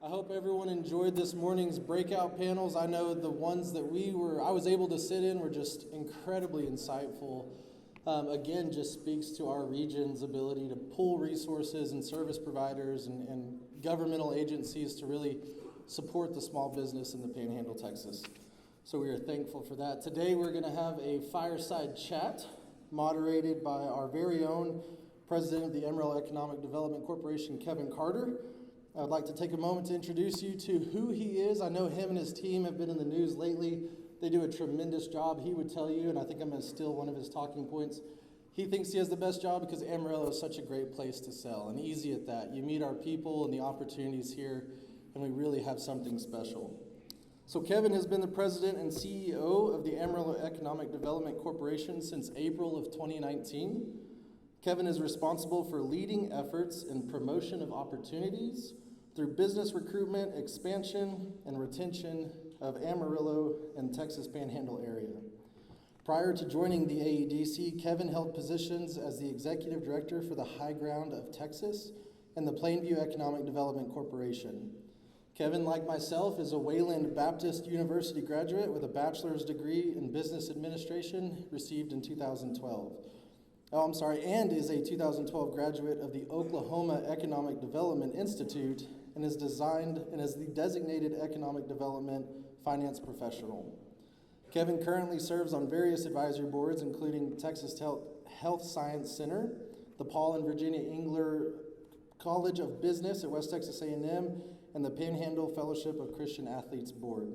I hope everyone enjoyed this morning's breakout panels. I know the ones that I was able to sit in were just incredibly insightful. Again, just speaks to our region's ability to pull resources and service providers and governmental agencies to really support the small business in the Panhandle, Texas. So we are thankful for that. Today we're going to have a fireside chat moderated by our very own President of the Amarillo Economic Development Corporation, Kevin Carter. I would like to take a moment to introduce you to who he is. I know him and his team have been in the news lately. They do a tremendous job. He would tell you, and I think I'm going to steal one of his talking points, he thinks he has the best job because Amarillo is such a great place to sell, and easy at that. You meet our people and the opportunities here, and we really have something special. So Kevin has been the president and CEO of the Amarillo Economic Development Corporation since April of 2019. Kevin is responsible for leading efforts in promotion of opportunities through business recruitment, expansion, and retention of Amarillo and Texas Panhandle area. Prior to joining the AEDC, Kevin held positions as the executive director for the High Ground of Texas and the Plainview Economic Development Corporation. Kevin, like myself, is a Wayland Baptist University graduate with a bachelor's degree in business administration received in 2012. And is a 2012 graduate of the Oklahoma Economic Development Institute and is the designated economic development finance professional. Kevin currently serves on various advisory boards, including Texas Health Science Center, the Paul and Virginia Engler College of Business at West Texas A&M, and the Panhandle Fellowship of Christian Athletes Board.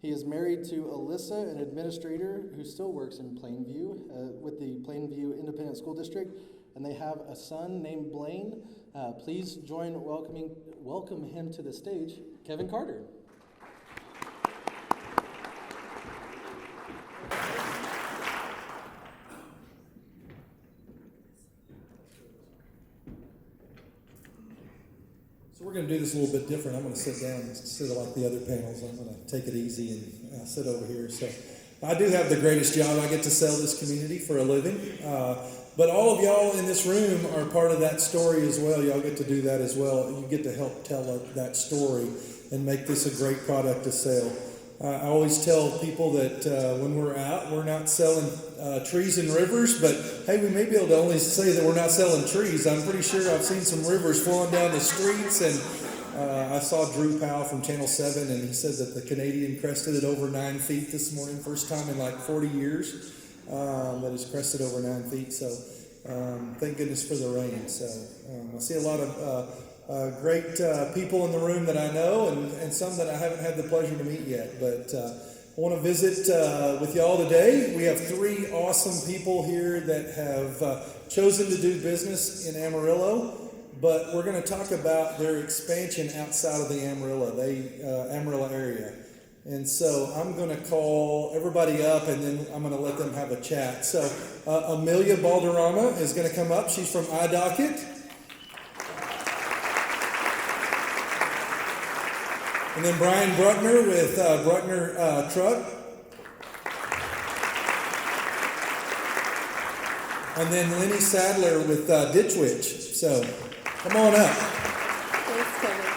He is married to Alyssa, an administrator who still works in Plainview with the Plainview Independent School District, and they have a son named Blaine. Please join welcome him to the stage, Kevin Carter. So we're going to do this a little bit different. I'm going to sit down instead of like the other panels. I'm going to take it easy and sit over here. So I do have the greatest job. I get to sell this community for a living. But all of y'all in this room are part of that story as well. Y'all get to do that as well. You get to help tell that story and make this a great product to sell. I always tell people that when we're out, we're not selling trees and rivers, but hey, we may be able to only say that we're not selling trees. I'm pretty sure I've seen some rivers flowing down the streets, and I saw Drew Powell from Channel 7, and he said that the Canadian crested it over 9 feet this morning, first time in like 40 years that it's crested over 9 feet, so thank goodness for the rain. So I see a lot of great people in the room that I know and some that I haven't had the pleasure to meet yet. But I want to visit with y'all today. We have 3 awesome people here that have chosen to do business in Amarillo, but we're going to talk about their expansion outside of the Amarillo area. And so I'm going to call everybody up, and then I'm going to let them have a chat. So Amelia Balderrama is going to come up. She's from iDocket. And then Brian Bruckner with Bruckner Truck. And then Lenny Sadler with Ditch Witch. So come on up. Thanks, Kevin.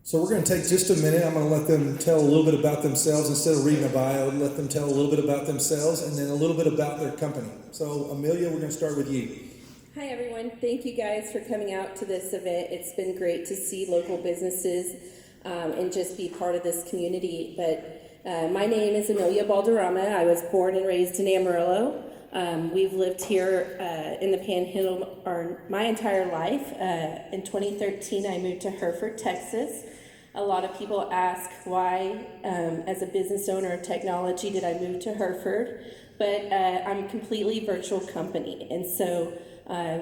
So we're going to take just a minute. I'm going to let them tell a little bit about themselves instead of reading a bio. Let them tell a little bit about themselves and then a little bit about their company. So Amelia, we're going to start with you. Hi, everyone. Thank you guys for coming out to this event. It's been great to see local businesses and just be part of this community. But my name is Amelia Balderrama. I was born and raised in Amarillo. We've lived here in the Panhandle my entire life. In 2013, I moved to Hereford, Texas. A lot of people ask why, as a business owner of technology, did I move to Hereford? But I'm a completely virtual company, and so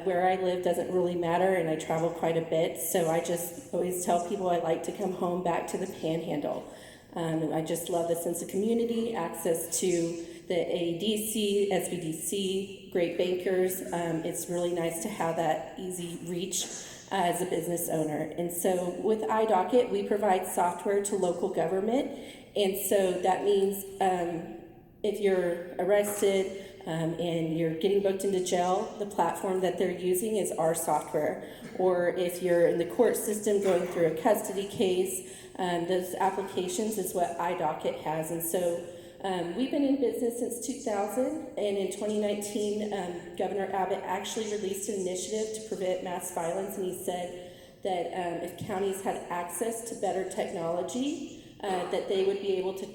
where I live doesn't really matter, and I travel quite a bit. So I just always tell people I like to come home back to the Panhandle. I just love the sense of community, access to the AEDC, SBDC, great bankers. It's really nice to have that easy reach as a business owner. And so with iDocket, we provide software to local government. And so that means if you're arrested and you're getting booked into jail, the platform that they're using is our software. Or if you're in the court system going through a custody case, those applications is what iDocket has. And so we've been in business since 2000, and in 2019, Governor Abbott actually released an initiative to prevent mass violence, and he said that if counties had access to better technology, that they would be able to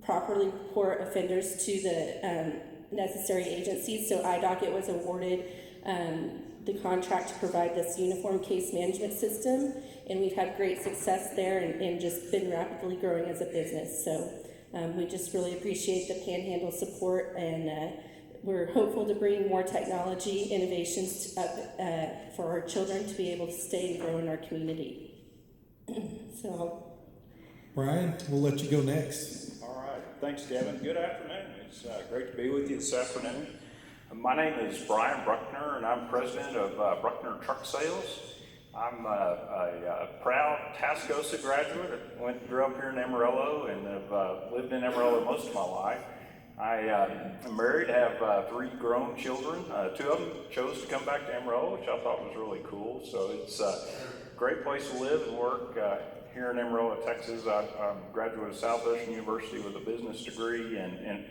properly report offenders to the necessary agencies. So iDocket was awarded the contract to provide this uniform case management system, and we've had great success there and just been rapidly growing as a business. So we just really appreciate the Panhandle support, and we're hopeful to bring more technology innovations for our children to be able to stay and grow in our community. So, Brian, we'll let you go next. All right. Thanks, Devin. Good afternoon. It's great to be with you this afternoon. My name is Brian Bruckner, and I'm president of Bruckner Truck Sales. I'm a proud Tascosa graduate. I grew up here in Amarillo and have lived in Amarillo most of my life. I am married, have 3 grown children. 2 of them chose to come back to Amarillo, which I thought was really cool. So it's a great place to live and work here in Amarillo, Texas. I'm a graduate of Southwestern University with a business degree and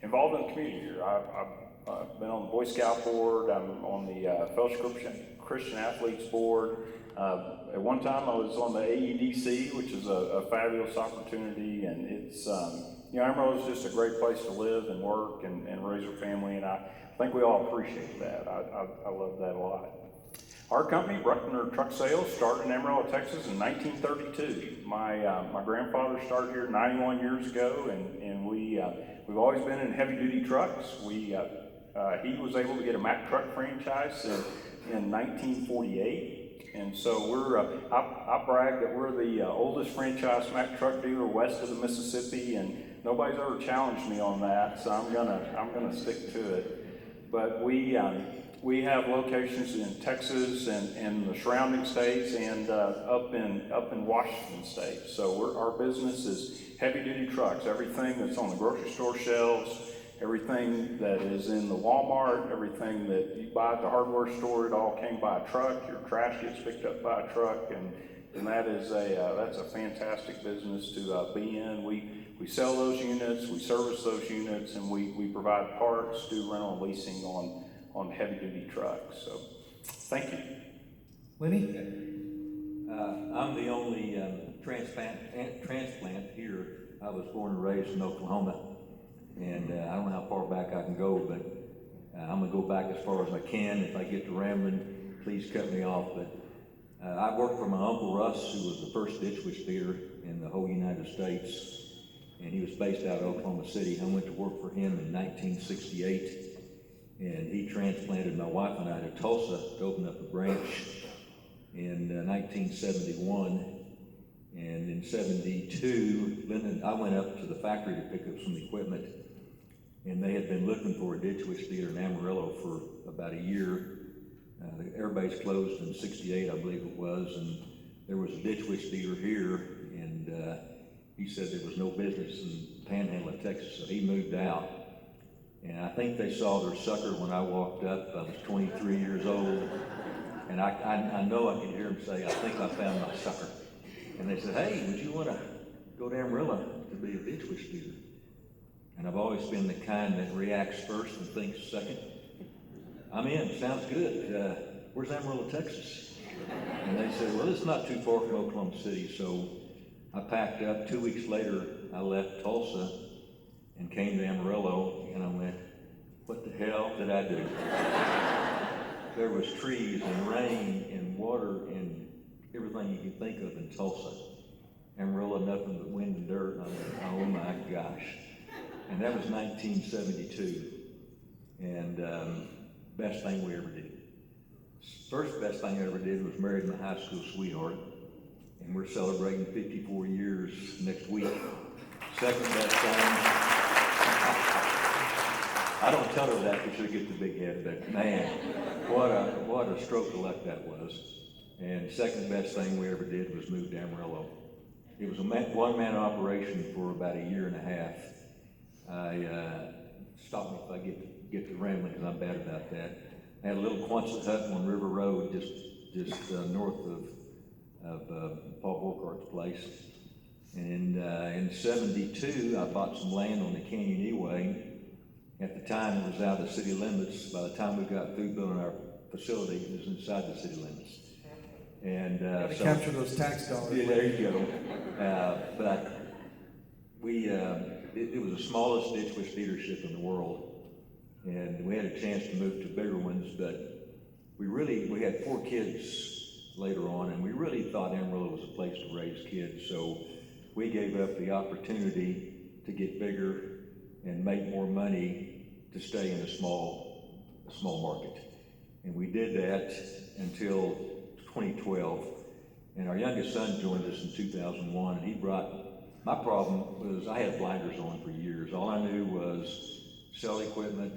involved in the community here. I've been on the Boy Scout board. I'm on the Fellowship Christian Athletes board. At one time I was on the AEDC, which is a fabulous opportunity, and it's, Amarillo is just a great place to live and work and raise a family, and I think we all appreciate that. I love that a lot. Our company, Bruckner Truck Sales, started in Amarillo, Texas in 1932. My grandfather started here 91 years ago, and we've always been in heavy-duty trucks. He was able to get a Mack truck franchise in 1948, and so I brag that we're the oldest franchise Mack truck dealer west of the Mississippi, and nobody's ever challenged me on that, so I'm gonna stick to it. But we have locations in Texas and the surrounding states, and up in Washington State. So our business is heavy-duty trucks, everything that's on the grocery store shelves, everything that is in the Walmart, everything that you buy at the hardware store, it all came by a truck. Your trash gets picked up by a truck, and that's a fantastic business to be in. We sell those units, we service those units, and we provide parts, do rental and leasing on heavy-duty trucks. So, thank you. Lenny? I'm the only transplant here. I was born and raised in Oklahoma, and I don't know how far back I can go, but I'm gonna go back as far as I can. If I get to rambling, please cut me off. But I worked for my Uncle Russ, who was the first ditch witch dealer in the whole United States, and he was based out of Oklahoma City. I went to work for him in 1968. And he transplanted my wife and I to Tulsa to open up a branch in 1971. And in 72, I went up to the factory to pick up some equipment, and they had been looking for a ditch witch dealer in Amarillo for about a year. The air base closed in 68, I believe it was, and there was a ditch witch dealer here, and he said there was no business in Panhandle of Texas, so he moved out. And I think they saw their sucker when I walked up. I was 23 years old, and I know I can hear them say, "I think I found my sucker." And they said, "Hey, would you want to go to Amarillo to be a ditch witch dealer?" And I've always been the kind that reacts first and thinks second. I'm in, sounds good. Where's Amarillo, Texas? And they said, "Well, it's not too far from Oklahoma City." So I packed up. 2 weeks later, I left Tulsa and came to Amarillo, and I went, what the hell did I do? There was trees and rain and water and everything you can think of in Tulsa. Amarillo, nothing but wind and dirt. And I went, oh my gosh. And that was 1972. And best thing we ever did. First best thing I ever did was married my high school sweetheart. And we're celebrating 54 years next week. Second best thing. I don't tell her that because she'll get the big head, but man, what a stroke of luck that was. And the second best thing we ever did was move to Amarillo. It was a one-man operation for about a year and a half. Stop me if I get to rambling, because I'm bad about that. I had a little Quonset hut on River Road, just north of Paul Burkhart's place. And in '72, I bought some land on the Canyon E-Way. At the time, it was out of the city limits. By the time we got through building our facility, it was inside the city limits. And So capture those tax dollars. Yeah, there you go. But it was the smallest ditch witch dealership in the world, and we had a chance to move to bigger ones. But we had 4 kids later on, and we really thought Amarillo was a place to raise kids. So we gave up the opportunity to get bigger and make more money to stay in a small market. And we did that until 2012. And our youngest son joined us in 2001, and he brought, my problem was I had blinders on for years. All I knew was sell equipment,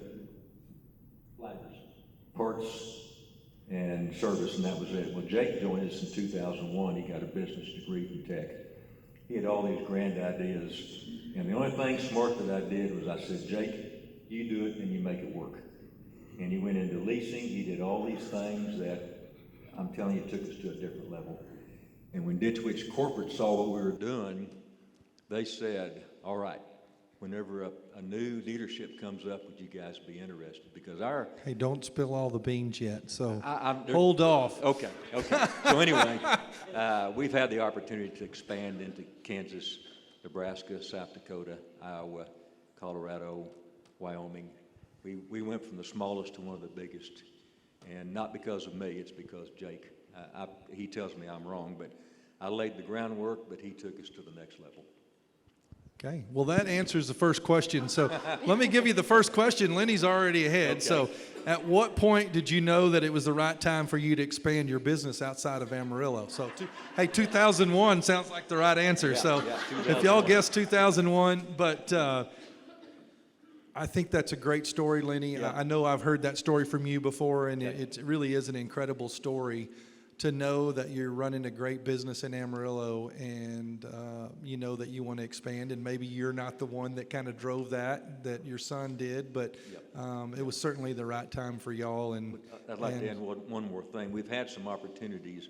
blinders, parts, and service, and that was it. When Jake joined us in 2001, he got a business degree from Tech. He had all these grand ideas, and the only thing smart that I did was I said, Jake, you do it and you make it work. And he went into leasing. He did all these things that I'm telling you took us to a different level. And when Ditch Witch Corporate saw what we were doing, they said, all right, whenever a new leadership comes up, would you guys be interested? Because Hey, don't spill all the beans yet, so I'm hold off. Okay. So anyway, we've had the opportunity to expand into Kansas, Nebraska, South Dakota, Iowa, Colorado, Wyoming. We went from the smallest to one of the biggest, and not because of me, it's because Jake. He tells me I'm wrong, but I laid the groundwork, but he took us to the next level. Okay, well, that answers the first question. So let me give you the first question. Lenny's already ahead. Okay. So at what point did you know that it was the right time for you to expand your business outside of Amarillo? So, 2001 sounds like the right answer. So if y'all guess 2001, but I think that's a great story, Lenny. Yeah. I know I've heard that story from you before, and it really is an incredible story to know that you're running a great business in Amarillo, and you know that you want to expand, and maybe you're not the one that kind of drove that your son did, but it was certainly the right time for y'all. And I'd like to add one more thing. We've had some opportunities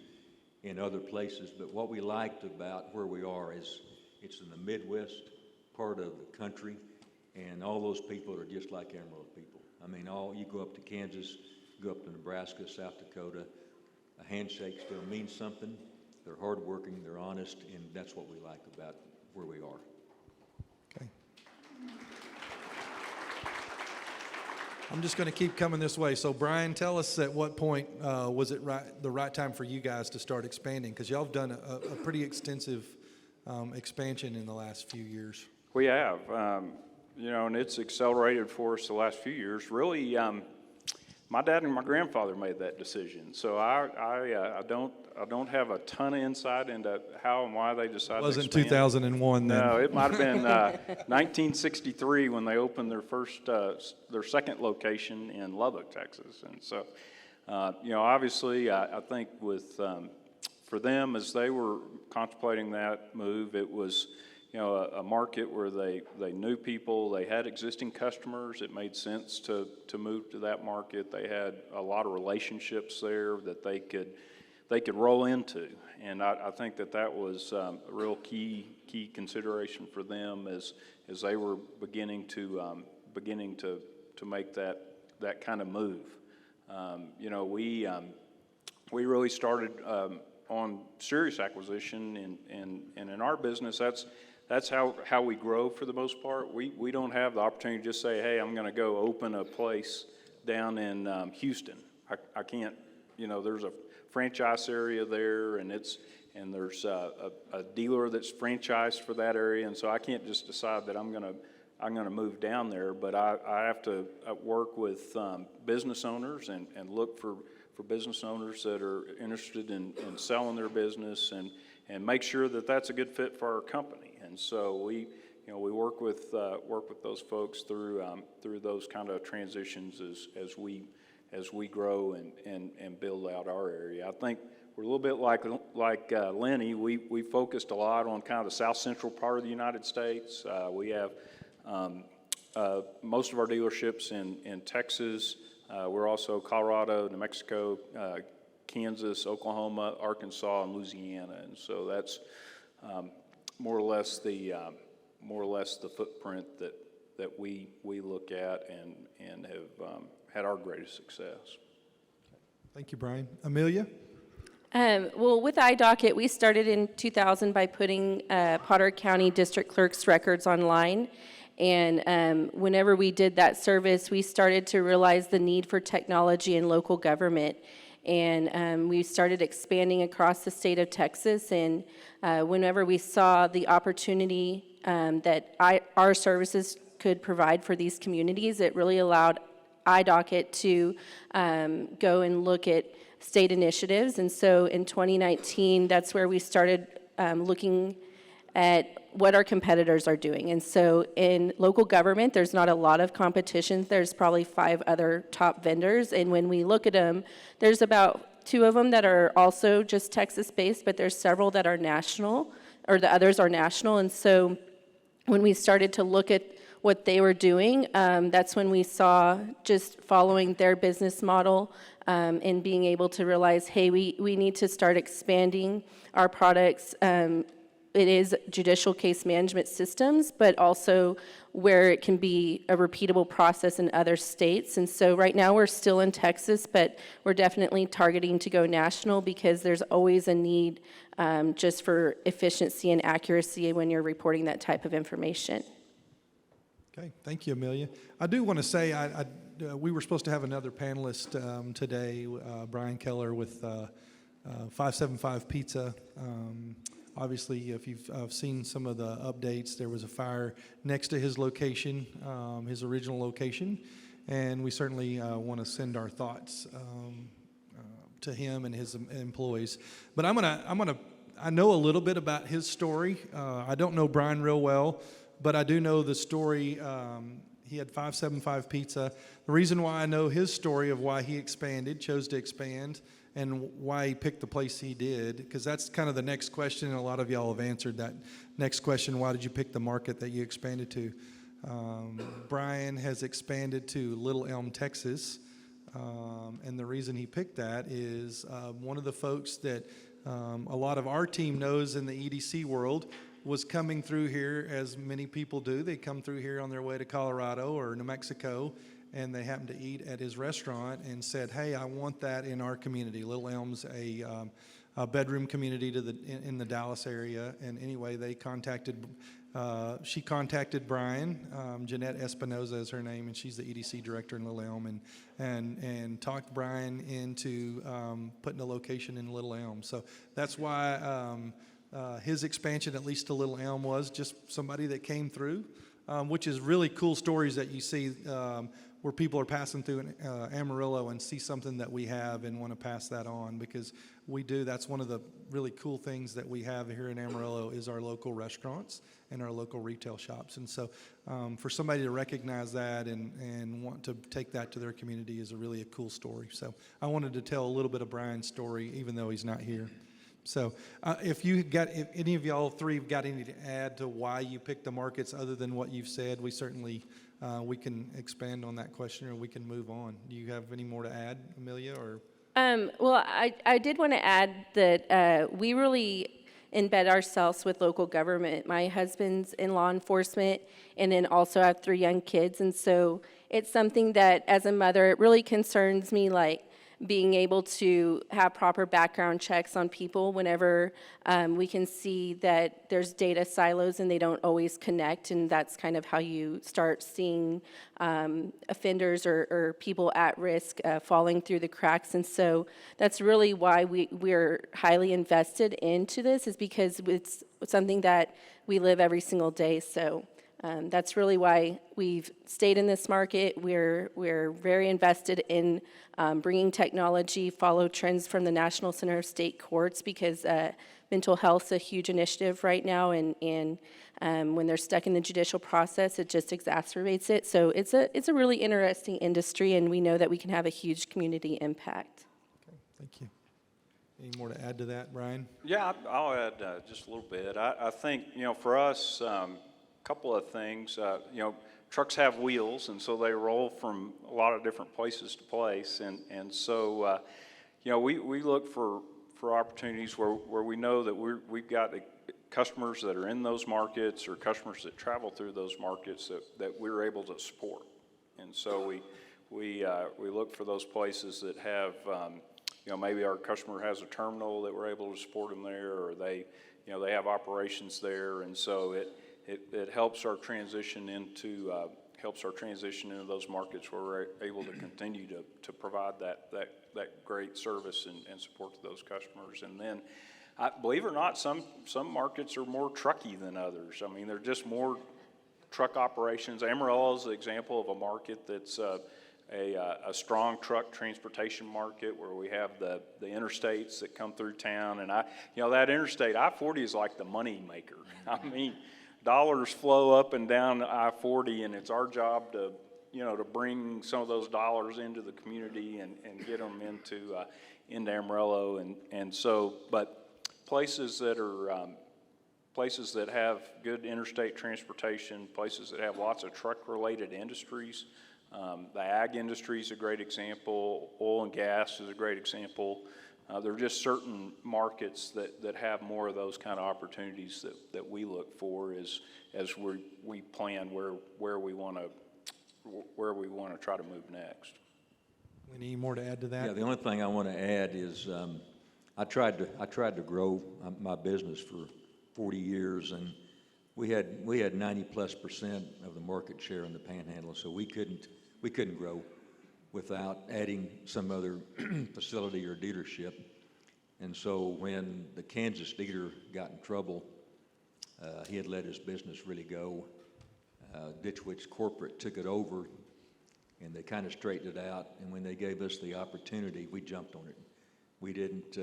in other places, but what we liked about where we are is it's in the Midwest part of the country, and all those people are just like Amarillo people. I mean, you go up to Kansas, go up to Nebraska, South Dakota, a handshake still means something. They're hardworking, they're honest, and that's what we like about where we are. Okay. I'm just going to keep coming this way. So, Brian, tell us at what point was it the right time for you guys to start expanding? Because y'all have done a pretty extensive expansion in the last few years. We have, and it's accelerated for us the last few years. Really, my dad and my grandfather made that decision, so I don't have a ton of insight into how and why they decided. It wasn't to expand. 2001 then. No, it might have been 1963 when they opened their second location in Lubbock, Texas, and so obviously I think for them as they were contemplating that move, it was a market where they knew people, they had existing customers. It made sense to move to that market. They had a lot of relationships there that they could roll into, and I think that was a real key consideration for them as they were beginning to make that kind of move. We really started on serious acquisition, and in our business, that's how we grow for the most part. We don't have the opportunity to just say, hey, I'm going to go open a place down in Houston. I can't, there's a franchise area there, and there's a dealer that's franchised for that area, and so I can't just decide that I'm going to move down there, but I have to work with business owners and look for business owners that are interested in selling their business and make sure that that's a good fit for our company. And so we work with those folks through those kind of transitions as we grow and build out our area. I think we're a little bit like Lenny. We focused a lot on kind of the south central part of the United States. We have most of our dealerships in Texas. We're also Colorado, New Mexico, Kansas, Oklahoma, Arkansas, and Louisiana, and so that's more or less the footprint that we look at and have had our greatest success. Thank you, Brian. Amelia? Well, with iDocket, we started in 2000 by putting Potter County District Clerk's records online. And whenever we did that service, we started to realize the need for technology in local government. And we started expanding across the state of Texas. And whenever we saw the opportunity that our services could provide for these communities, it really allowed iDocket to go and look at state initiatives. And so in 2019, that's where we started looking at what our competitors are doing. And so in local government, there's not a lot of competition. There's probably 5 other top vendors. And when we look at them, there's about 2 of them that are also just Texas-based, but there's several that are national, or the others are national. And so when we started to look at what they were doing, that's when we saw just following their business model and being able to realize, hey, we need to start expanding our products. It is judicial case management systems, but also where it can be a repeatable process in other states. And so right now we're still in Texas, but we're definitely targeting to go national because there's always a need just for efficiency and accuracy when you're reporting that type of information. Okay, thank you, Amelia. I do want to say we were supposed to have another panelist today, Brian Kelleher with 575 Pizza. Obviously, if you've seen some of the updates, there was a fire next to his location, his original location, and we certainly want to send our thoughts to him and his employees. But I know a little bit about his story. I don't know Brian real well, but I do know the story. He had 575 Pizza. The reason why I know his story of why he chose to expand, and why he picked the place he did, because that's kind of the next question, and a lot of y'all have answered that next question, why did you pick the market that you expanded to? Brian has expanded to Little Elm, Texas, and the reason he picked that is one of the folks that a lot of our team knows in the EDC world was coming through here, as many people do. They come through here on their way to Colorado or New Mexico, and they happened to eat at his restaurant and said, hey, I want that in our community. Little Elm's a bedroom community in the Dallas area. And anyway, she contacted Brian. Jeanette Espinoza is her name, and she's the EDC director in Little Elm, and talked Brian into putting a location in Little Elm. So that's why his expansion, at least to Little Elm, was just somebody that came through, which is really cool stories that you see where people are passing through Amarillo and see something that we have and want to pass that on, because we do. That's one of the really cool things that we have here in Amarillo is our local restaurants and our local retail shops. And so for somebody to recognize that and want to take that to their community is really a cool story. So I wanted to tell a little bit of Brian's story, even though he's not here. So if any of y'all 3 have got anything to add to why you picked the markets other than what you've said, we certainly we can expand on that question, or we can move on. Do you have any more to add, Amelia? Or well, I did want to add that we really embed ourselves with local government. My husband's in law enforcement, and then also I have 3 young kids, and so it's something that, as a mother, it really concerns me, like being able to have proper background checks on people whenever we can see that there's data silos and they don't always connect, and that's kind of how you start seeing offenders or people at risk falling through the cracks. And so that's really why we're highly invested into this, is because it's something that we live every single day. So that's really why we've stayed in this market. We're very invested in bringing technology, follow trends from the National Center of State Courts, because mental health is a huge initiative right now, and when they're stuck in the judicial process, it just exacerbates it. So it's a really interesting industry, and we know that we can have a huge community impact. okay, thank you. Any more to add to that, Brian? Yeah, I'll add just a little bit. I think, for us, a couple of things. Trucks have wheels, and so they roll from a lot of different places to place. And so, we look for opportunities where we know that we've got the customers that are in those markets or customers that travel through those markets that we're able to support. And so we look for those places that have, maybe our customer has a terminal that we're able to support them there, or they have operations there, and so it helps our transition into those markets where we're able to continue to provide that great service and support to those customers. And then, believe it or not, some markets are more trucky than others. I mean, they're just more truck operations. Amarillo is an example of a market that's a strong truck transportation market where we have the interstates that come through town, and that interstate I-40 is like the money maker. I mean, dollars flow up and down I-40, and it's our job to bring some of those dollars into the community and get them into Amarillo, and so, but places that have good interstate transportation, places that have lots of truck-related industries. The ag industry is a great example. Oil and gas is a great example. There are just certain markets that have more of those kind of opportunities that we look for as we plan where we want to try to move next. Any more to add to that? Yeah, the only thing I want to add is I tried to grow my business for 40 years, and we had 90+% of the market share in the Panhandle, so we couldn't grow without adding some other facility or dealership. And so when the Kansas dealer got in trouble, he had let his business really go. Ditch Witch Corporate took it over, and they kind of straightened it out. And when they gave us the opportunity, we jumped on it. We didn't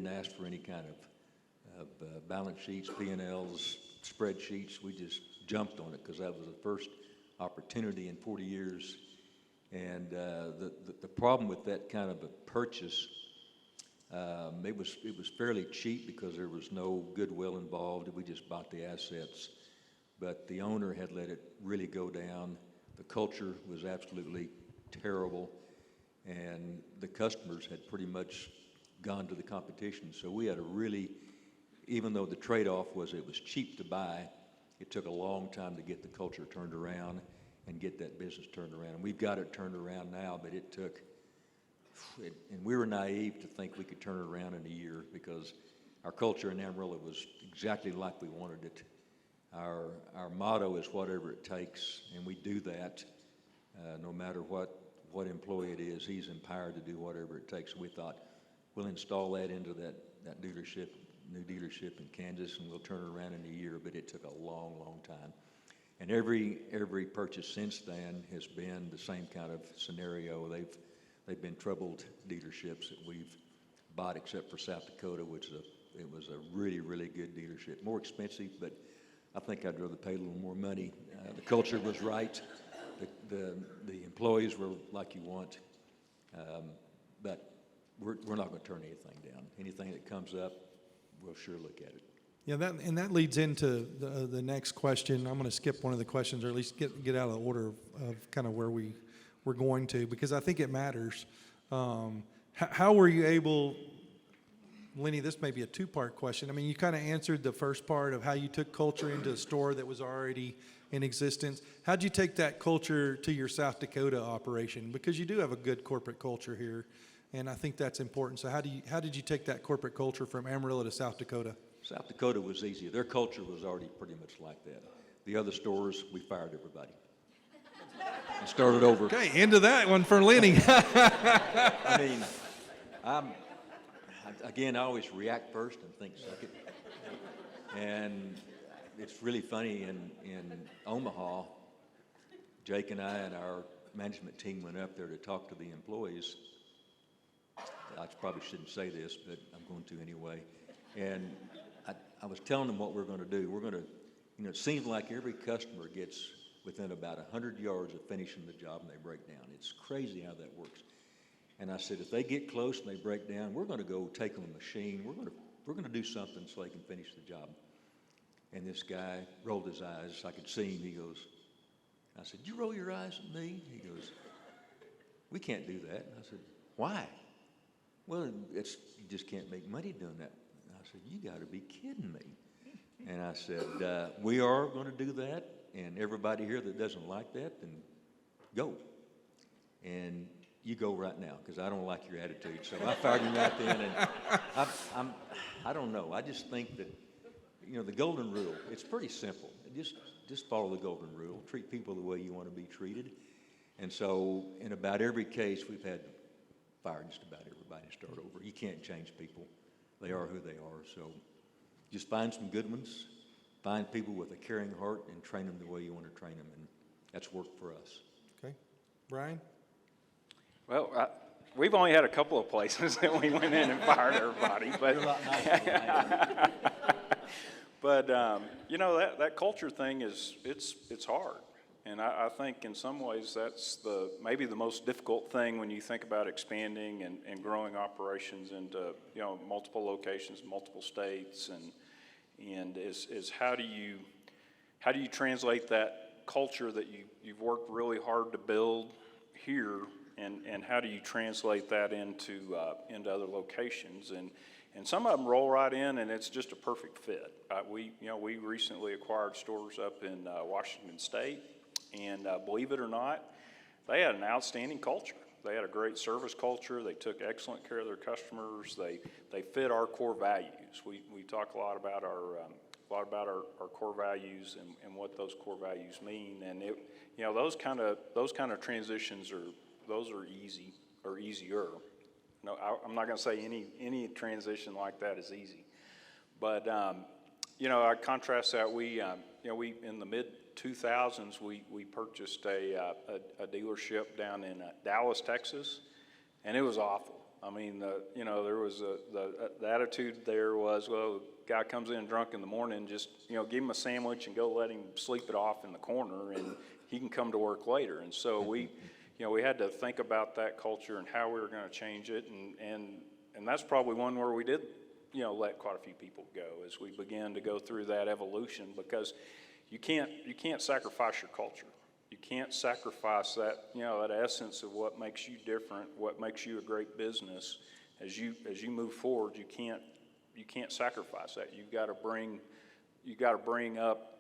ask for any kind of balance sheets, P&Ls, spreadsheets. We just jumped on it because that was the first opportunity in 40 years. And the problem with that kind of a purchase, it was fairly cheap because there was no goodwill involved. We just bought the assets. But the owner had let it really go down. The culture was absolutely terrible, and the customers had pretty much gone to the competition. So we had even though the trade-off was it was cheap to buy, it took a long time to get the culture turned around and get that business turned around. And we've got it turned around now, but and we were naive to think we could turn it around in a year because our culture in Amarillo was exactly like we wanted it. Our motto is whatever it takes, and we do that no matter what employee it is. He's empowered to do whatever it takes. So we thought we'll install that into that new dealership in Kansas, and we'll turn it around in a year, but it took a long, long time. And every purchase since then has been the same kind of scenario. They've been troubled dealerships that we've bought, except for South Dakota, which it was a really, really good dealership. More expensive, but I think I'd rather pay a little more money. The culture was right. The employees were like you want. But we're not going to turn anything down. Anything that comes up, we'll sure look at it. Yeah, that leads into the next question. I'm going to skip one of the questions, or at least get out of the order of kind of where we're going to, because I think it matters. How were you able, Lenny, this may be a two-part question. I mean, you kind of answered the first part of how you took culture into a store that was already in existence. How'd you take that culture to your South Dakota operation? Because you do have a good corporate culture here, and I think that's important. So how did you take that corporate culture from Amarillo to South Dakota? South Dakota was easy. Their culture was already pretty much like that. The other stores, we fired everybody and started over. Okay, into that one for Lenny. I mean, I always react first and think second. And it's really funny, in Omaha, Jake and I and our management team went up there to talk to the employees. I probably shouldn't say this, but I'm going to anyway. And I was telling them what we're going to do. We're going to, it seems like every customer gets within about 100 yards of finishing the job and they break down. It's crazy how that works. And I said, if they get close and they break down, we're going to go take them a machine. We're going to do something so they can finish the job. And this guy rolled his eyes. I could see him. He goes, I said, you roll your eyes at me? He goes, we can't do that. I said, why? Well, you just can't make money doing that. I said, you got to be kidding me. And I said, we are going to do that, and everybody here that doesn't like that, then go. And you go right now, because I don't like your attitude. So I fired him right then, and I don't know. I just think that, the golden rule, it's pretty simple. Just follow the golden rule. Treat people the way you want to be treated. And so in about every case, we've had to fire just about everybody and start over. You can't change people. They are who they are. So just find some good ones, find people with a caring heart, and train them the way you want to train them. And that's worked for us. Okay. Brian? Well, we've only had a couple of places that we went in and fired everybody, but but that culture thing it's hard, and I think in some ways that's maybe the most difficult thing when you think about expanding and growing operations into multiple locations, multiple states, and is how do you translate that culture that you've worked really hard to build here. And how do you translate that into other locations? And some of them roll right in, and it's just a perfect fit. We recently acquired stores up in Washington State, and believe it or not, they had an outstanding culture. They had a great service culture. They took excellent care of their customers. They fit our core values. We talk a lot about our core values and what those core values mean. And those kind of transitions are easy or easier. No, I'm not going to say any transition like that is easy, but I contrast that. We in the mid 2000s we purchased a dealership down in Dallas, Texas, and it was awful. I mean, there was the attitude there was, well, guy comes in drunk in the morning, just give him a sandwich and go let him sleep it off in the corner, and he can come to work later. And so we had to think about that culture and how we were going to change it, and that's probably one where we did, let quite a few people go as we began to go through that evolution, because you can't sacrifice your culture. You can't sacrifice that, that essence of what makes you different, what makes you a great business. As you move forward, you can't sacrifice that. You've got to bring up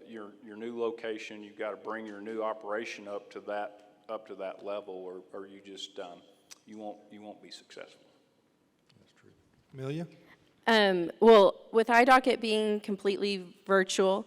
your new location. You've got to bring your new operation up to that level, or you just you won't be successful. That's true. Amelia? Well, with iDocket being completely virtual,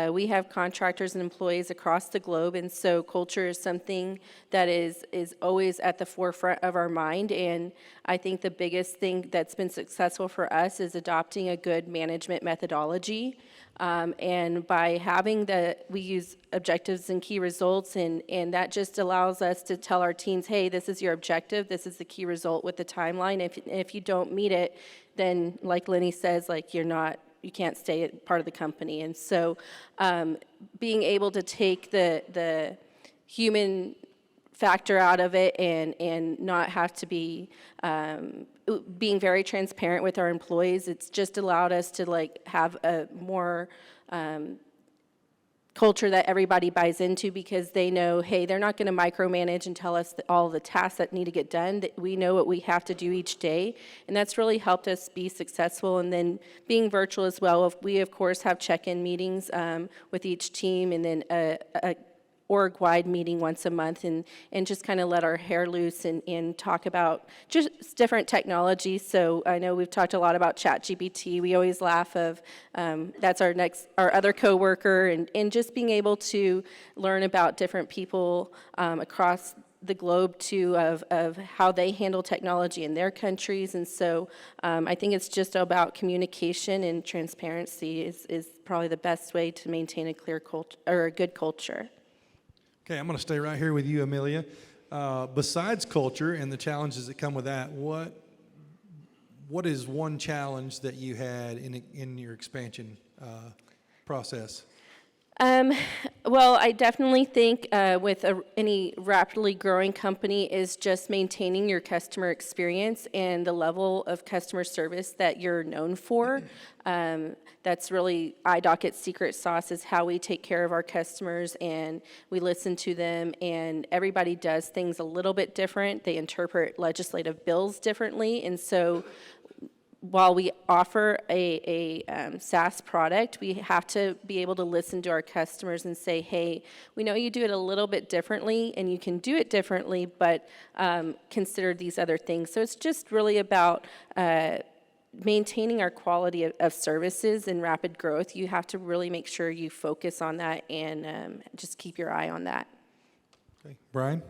we have contractors and employees across the globe, and so culture is something that is always at the forefront of our mind. And I think the biggest thing that's been successful for us is adopting a good management methodology. And by having we use objectives and key results, and that just allows us to tell our teams, hey, this is your objective, this is the key result with the timeline. If you don't meet it, then like Lenny says, you can't stay part of the company. And so being able to take the human factor out of it and not have to be being very transparent with our employees, it's just allowed us to have a more culture that everybody buys into, because they know, hey, they're not going to micromanage and tell us all the tasks that need to get done. That we know what we have to do each day, and that's really helped us be successful. And then being virtual as well, we of course have check-in meetings with each team, and then a org-wide meeting once a month, and just kind of let our hair loose and talk about just different technologies. So I know we've talked a lot about ChatGPT. We always laugh of that's our other coworker, and just being able to learn about different people across the globe too, of how they handle technology in their countries. And so I think it's just about communication, and transparency is probably the best way to maintain a clear culture or a good culture. Okay, I'm going to stay right here with you, Amelia. Besides culture and the challenges that come with that, what is one challenge that you had in your expansion process? Well, I definitely think with any rapidly growing company is just maintaining your customer experience and the level of customer service that you're known for. That's really iDocket's secret sauce, is how we take care of our customers and we listen to them, and everybody does things a little bit different. They interpret legislative bills differently, and so while we offer a SaaS product, we have to be able to listen to our customers and say, hey, we know you do it a little bit differently and you can do it differently, but consider these other things. So it's just really about maintaining our quality of services in rapid growth. You have to really make sure you focus on that and just keep your eye on that. Okay. Brian?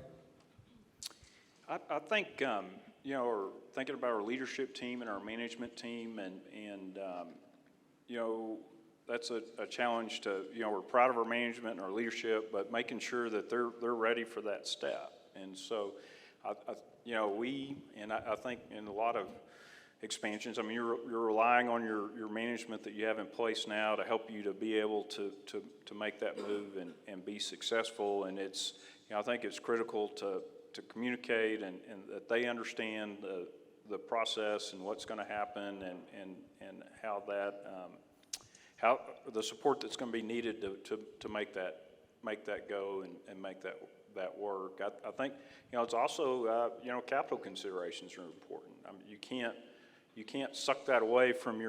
I think, we're thinking about our leadership team and our management team, and that's a challenge to, we're proud of our management and our leadership, but making sure that they're ready for that step. And so, I think in a lot of expansions, I mean, you're relying on your management that you have in place now to help you to be able to make that move and be successful. And it's, I think it's critical to communicate and that they understand the process and what's going to happen and how that how the support that's going to be needed to make that go and make that work. I think it's also capital considerations are important. I mean, you can't suck that away from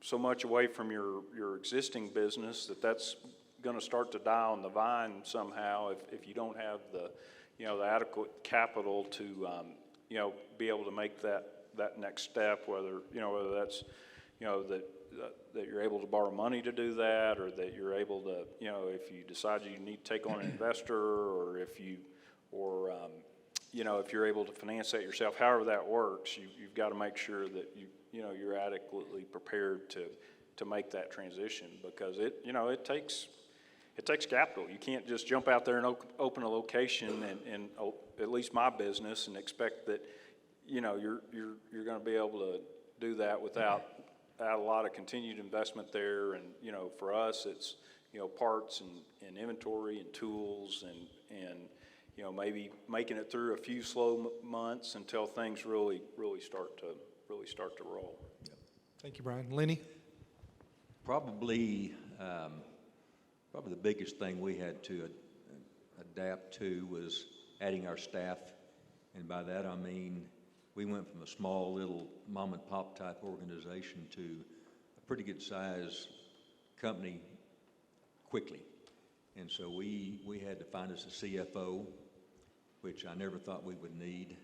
so much away from your existing business that's going to start to die on the vine somehow if you don't have the adequate capital to be able to make that next step, whether that's that you're able to borrow money to do that, or that you're able to if you decide you need to take on an investor, or if you're able to finance that yourself. However that works, you've got to make sure that you're adequately prepared to make that transition, because it takes capital. You can't just jump out there and open a location and at least my business, and expect that you're going to be able to do that without a lot of continued investment there. And for us, it's parts and inventory and tools and maybe making it through a few slow months until things really start to roll. Yep. Thank you, Brian. Lenny? Probably the biggest thing we had to adapt to was adding our staff, and by that I mean we went from a small little mom and pop type organization to a pretty good size company quickly. And so we had to find us a CFO, which I never thought we would need.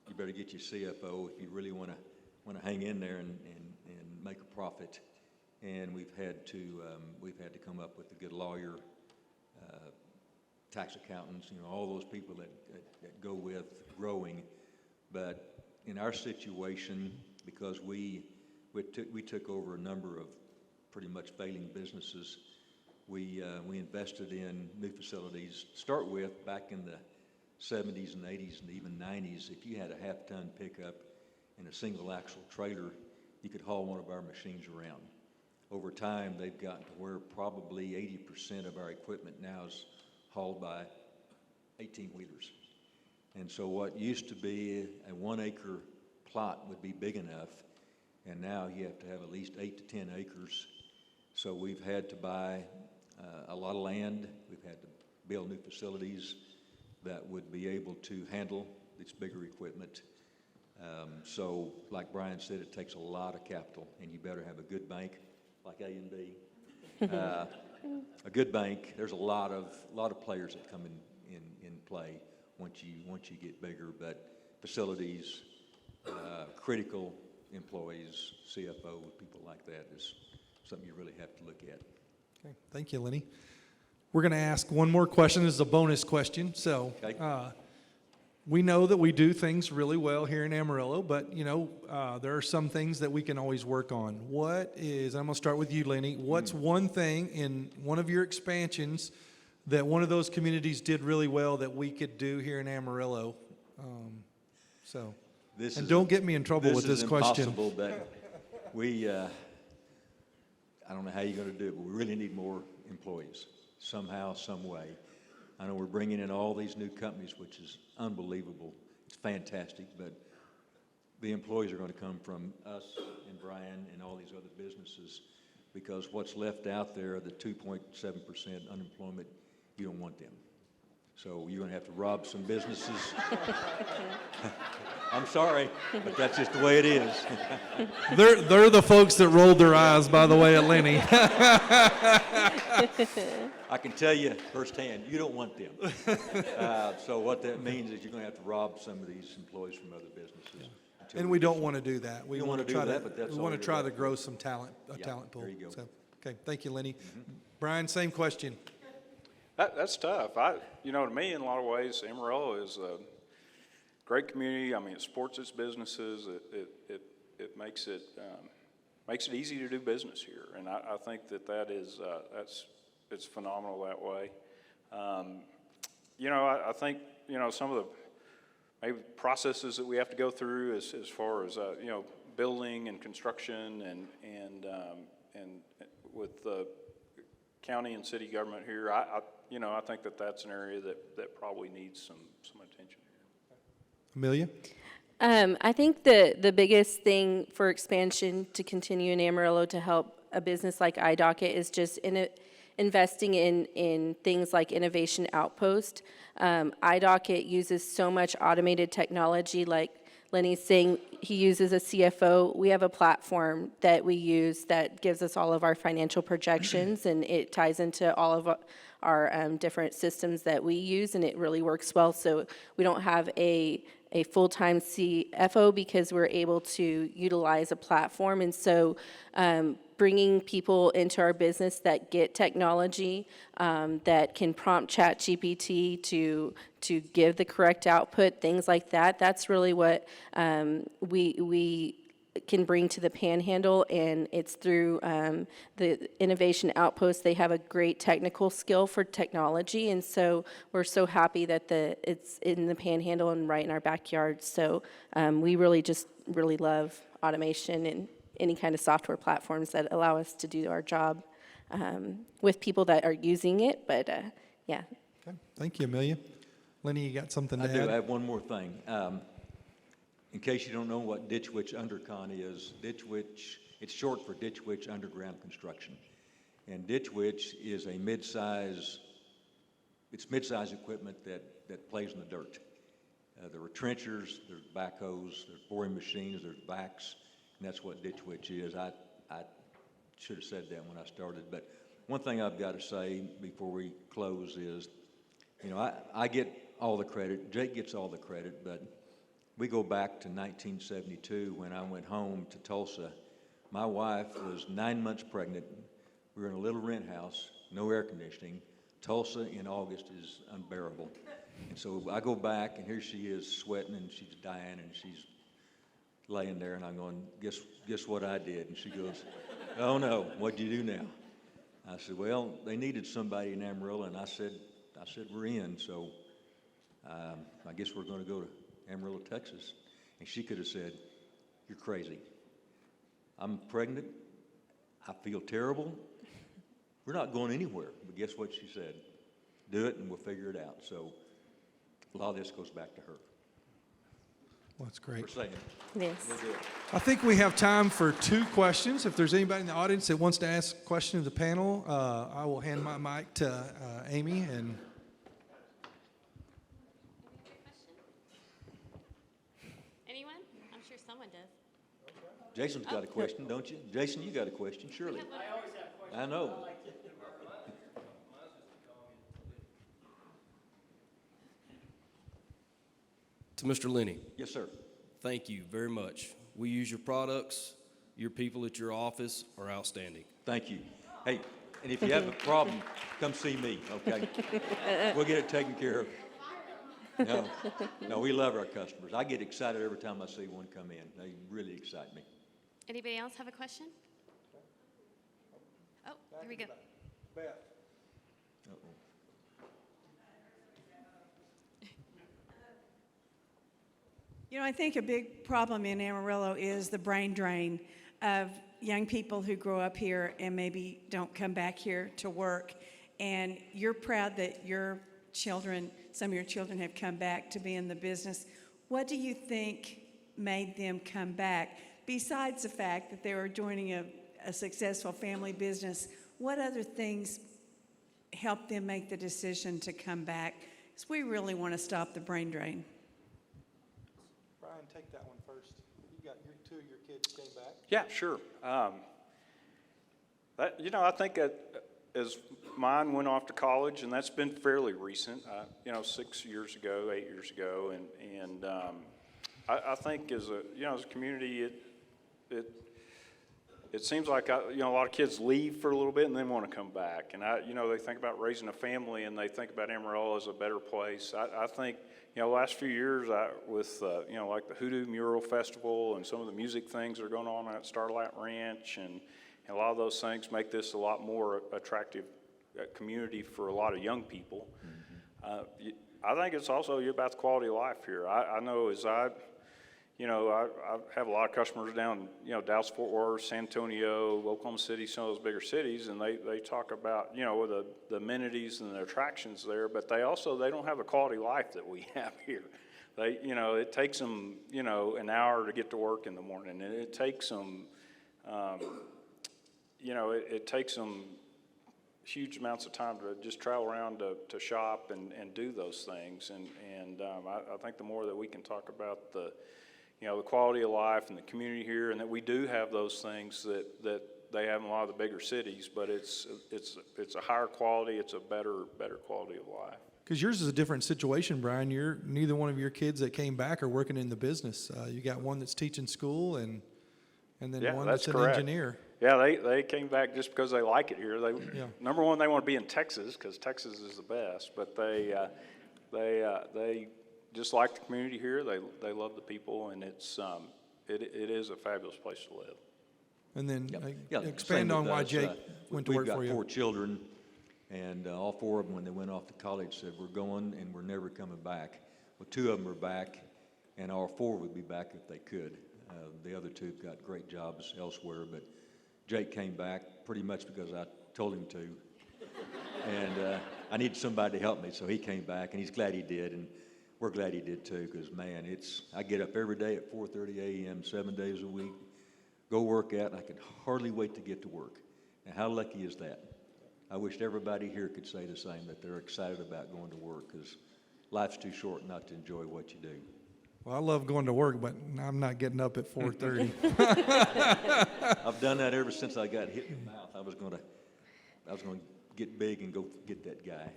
You better get your CFO if you really want to hang in there and make a profit. And we've had to come up with a good lawyer, tax accountants, all those people that go with growing. But in our situation, because we took over a number of pretty much failing businesses, we invested in new facilities. To start with, back in the 70s and 80s and even 90s, if you had a half-ton pickup and a single axle trailer, you could haul one of our machines around. Over time, they've gotten to where probably 80% of our equipment now is hauled by 18-wheelers. And so what used to be a 1-acre plot would be big enough, and now you have to have at least 8 to 10 acres. So we've had to buy a lot of land. We've had to build new facilities that would be able to handle this bigger equipment. So like Brian said, it takes a lot of capital, and you better have a good bank like A&B. A good bank. There's a lot of players that come in play once you get bigger, but facilities, critical employees, CFO, people like that is something you really have to look at. Okay, thank you, Lenny. We're going to ask one more question. This is a bonus question. So Okay. we know that we do things really well here in Amarillo, but there are some things that we can always work on. I'm going to start with you, Lenny. What's one thing in one of your expansions that one of those communities did really well that we could do here in Amarillo? Don't get me in trouble with this question. This is impossible, but I don't know how you're going to do it, but we really need more employees somehow, some way. I know we're bringing in all these new companies, which is unbelievable. It's fantastic, but the employees are going to come from us and Brian and all these other businesses, because what's left out there, the 2.7% unemployment, you don't want them. So you're going to have to rob some businesses. I'm sorry, but that's just the way it is. They're the folks that rolled their eyes, by the way, at Lenny. I can tell you firsthand, you don't want them. So what that means is you're going to have to rob some of these employees from other businesses. And we don't want to do that. We don't want to do that, but that's we all want to you're try there to for. grow some talent, a Yeah, talent pool. there you go. So, okay, thank you, Lenny. Brian, same question. That's tough. To me, in a lot of ways, Amarillo is a great community. I mean, it supports its businesses. It makes it easy to do business here, and I think it's phenomenal that way. I think some of the maybe processes that we have to go through as far as building and construction and with the county and city government here, I think that's an area that probably needs some attention. Amelia? I think the biggest thing for expansion to continue in Amarillo to help a business like iDocket is just investing in things like Innovation Outpost. iDocket uses so much automated technology, like Lenny's saying he uses a CFO. We have a platform that we use that gives us all of our financial projections, and it ties into all of our different systems that we use, and it really works well. So we don't have a full-time CFO because we're able to utilize a platform. And so bringing people into our business that get technology, that can prompt ChatGPT to give the correct output, things like that, that's really what we can bring to the Panhandle, and it's through the Innovation Outpost. They have a great technical skill for technology, and so we're so happy that it's in the Panhandle and right in our backyard. So we really love automation and any kind of software platforms that allow us to do our job with people that are using it, but yeah. Okay, thank you, Amelia. Lenny, you got something to I add? do. I have one more thing. In case you don't know what Ditch Witch Undercon is, it's short for Ditch Witch Underground Construction. And Ditch Witch is a mid-size equipment that plays in the dirt. There are trenchers, there's backhoes, there's boring machines, there's backs, and that's what Ditch Witch is. I should have said that when I started, but one thing I've got to say before we close is, I get all the credit, Jake gets all the credit, but we go back to 1972 when I went home to Tulsa. My wife was 9 months pregnant. We were in a little rent house, no air conditioning. Tulsa in August is unbearable. And so I go back, and here she is sweating, and she's dying, and she's laying there, and I'm going, guess what I did? And she goes, oh no, what'd you do now? I said, well, they needed somebody in Amarillo, and I said we're in, so I guess we're going to go to Amarillo, Texas. And she could have said, you're crazy. I'm pregnant. I feel terrible. We're not going anywhere. But guess what she said? Do it and we'll figure it out. So a lot of this goes back to her. Well, that's great. For saying Yes. we'll do it. I think we have time for 2 questions. If there's anybody in the audience that wants to ask a question of the panel, I will hand my mic to Amy. And Anyone? I'm sure someone does. Jason's got a question, don't you? Jason, you got a question, surely. I always have questions. I know. To Mr. Lenny, Yes, sir. thank you very much. We use your products. Your people at your office are outstanding. Thank you. Hey, and if you have a problem, come see me, okay? We'll get it taken care of. No, we love our customers. I get excited every time I see one come in. They really excite me. Anybody else have a question? Oh, here we go. Uh-oh. I think a big problem in Amarillo is the brain drain of, young people who grow up here and maybe don't come back here to work, and you're proud that your children, some of your children have come back to be in the business. What do you think made them come back? Besides the fact that they were joining a successful family business, what other things helped them make the decision to come back? Because we really want to stop the brain drain. Brian, take that one first. You got two of your kids came back. Yeah, sure. I think as mine went off to college, and that's been fairly recent, 6 years ago, 8 years ago, and I think as a community, it seems like a lot of kids leave for a little bit and then want to come back, and they think about raising a family and they think about Amarillo as a better place. I think the last few years with like the Hoodoo Mural Festival and some of the music things that are going on at Starlight Ranch and a lot of those things make this a lot more attractive community for a lot of young people. I think it's also about the quality of life here. I know as I have a lot of customers down, Dallas, Fort Worth, San Antonio, Oklahoma City, some of those bigger cities, and they talk about, the amenities and the attractions there, but they don't have the quality of life that we have here. It takes them, an hour to get to work in the morning, and it takes them, it takes them huge amounts of time to just travel around to shop and do those things, and I think the more that we can talk about the quality of life and the community here, and that we do have those things that they have in a lot of the bigger cities, but it's a higher quality, it's a better quality of life. Because yours is a different situation, Brian. Neither one of your kids that came back are working in the business. You got one that's teaching school, and then one that's an engineer. Yeah, they came back just because they like it here. Number one, they want to be in Texas because Texas is the best, but they just like the community here. They love the people, and it is a fabulous place to live. And then expand on why Jake went to work for you. We've got 4 children, and all 4 of them, when they went off to college, said, we're going and we're never coming back. Well, 2 of them are back, and all 4 would be back if they could. The other 2 have got great jobs elsewhere, but Jake came back pretty much because I told him to. And I needed somebody to help me, so he came back, and he's glad he did, and we're glad he did too, because, man, I get up every day at 4:30 a.m., 7 days a week, go work out, and I could hardly wait to get to work. Now, how lucky is that? I wish everybody here could say the same, that they're excited about going to work, because life's too short not to enjoy what you do. Well, I love going to work, but I'm not getting up at 4:30. I've done that ever since I got hit in the mouth. I was going to get big and go get that guy.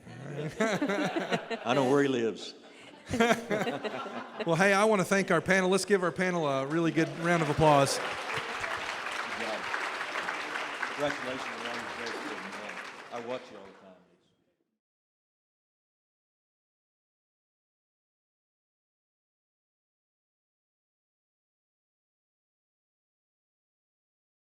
I know where he lives. Well, hey, I want to thank our panel. Let's give our panel a really good round of applause. Good job. Congratulations on your I watch you all the time.